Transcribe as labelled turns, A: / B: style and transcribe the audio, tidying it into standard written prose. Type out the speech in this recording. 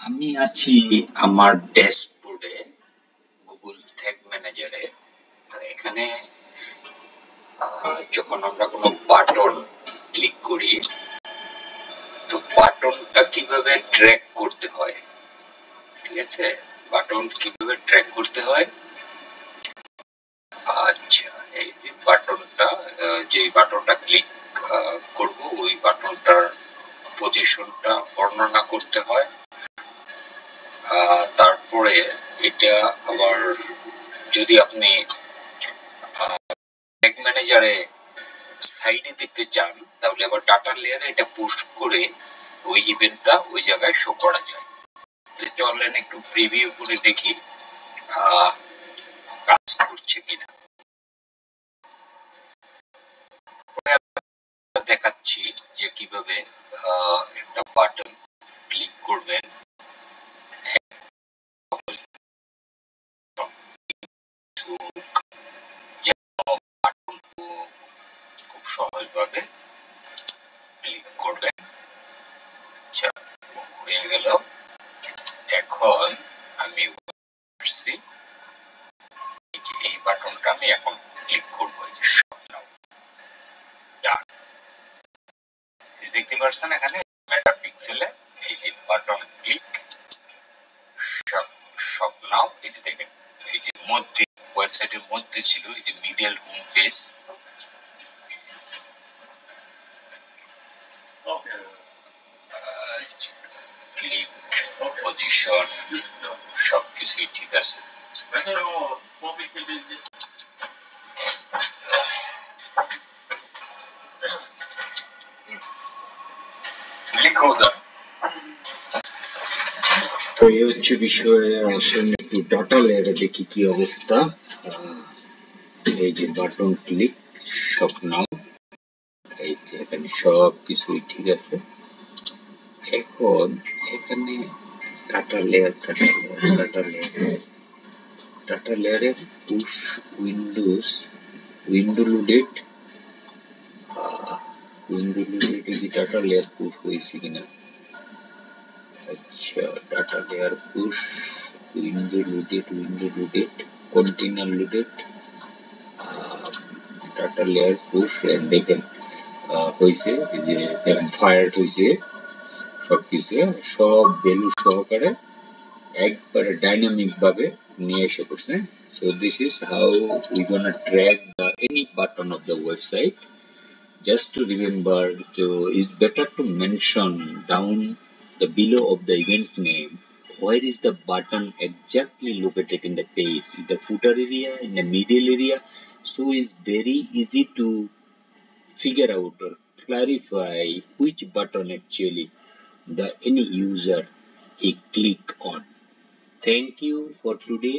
A: আমি আছি আমার ড্যাশবোর্ডে গুগল ট্যাগ ম্যানেজারে। তো এখানে যখন আমরা কোনো বাটন ক্লিক করি, তো বাটনটা কিভাবে ট্র্যাক করতে হয়, ঠিক আছে, বাটন কিভাবে ট্র্যাক করতে হয়। আচ্ছা, এই যে বাটনটা, যে বাটনটা ক্লিক করব ওই বাটনটার পজিশনটা বর্ণনা করতে হয়। তারপরে এটা আবার যদি আপনি ট্যাগ ম্যানেজারে সাইডে দেখতে চান, তাহলে আবার ডাটা লেয়ারে এটা পোস্ট করে ওই ইভেন্টটা ওই জায়গায় শো করা যায়। চলেন একটু প্রিভিউ করে দেখি কাজ করছে কিনা। দেখাচ্ছি যে কিভাবে একটা বাটন ক্লিক করবেন খুব সহজভাবে ক্লিক করবেন। হয়ে গেল। এখন আমি এই বাটনটা আমি এখন ক্লিক করবো, এই যে শপ নাও। দেখতে পাচ্ছেন এখানে মেটাপিক্সেলে এই যে বাটন ক্লিক শপ নাও। এই যে দেখেন, এই যে মধ্যে ওয়েবসাইটের মধ্যে ছিল এই যে middle home page. Click position সবকিছুই ঠিক আছে। তো এই হচ্ছে বিষয়। আসেন একটু ডাটা লেয়ারে দেখি কি অবস্থা। এই যে বাটন ক্লিক শপ নাও, এই যে এখানে সব কিছুই ঠিক আছে। এখন এখানে ডাটা লেয়ারে পুশ উইন্ডো লোডেড কি ডাটা লেয়ার পুশ হয়েছে কিনা। আচ্ছা, data layer push window loaded container loaded data layer push. দেখেন হয়েছে, এই যে ফায়ার হয়েছে সবকিছু, সব ভ্যালু সহকারে একবারে ডাইনামিক ভাবে নিয়ে এসে পড়ছে। So this is how we gonna track any button of the website. Just to remember, so it's better to mention down the below of the event name where is the button exactly located in the page, in the footer area, in the middle area. So it's very easy to figure out or clarify which button actually the any user he click on. Thank you for today.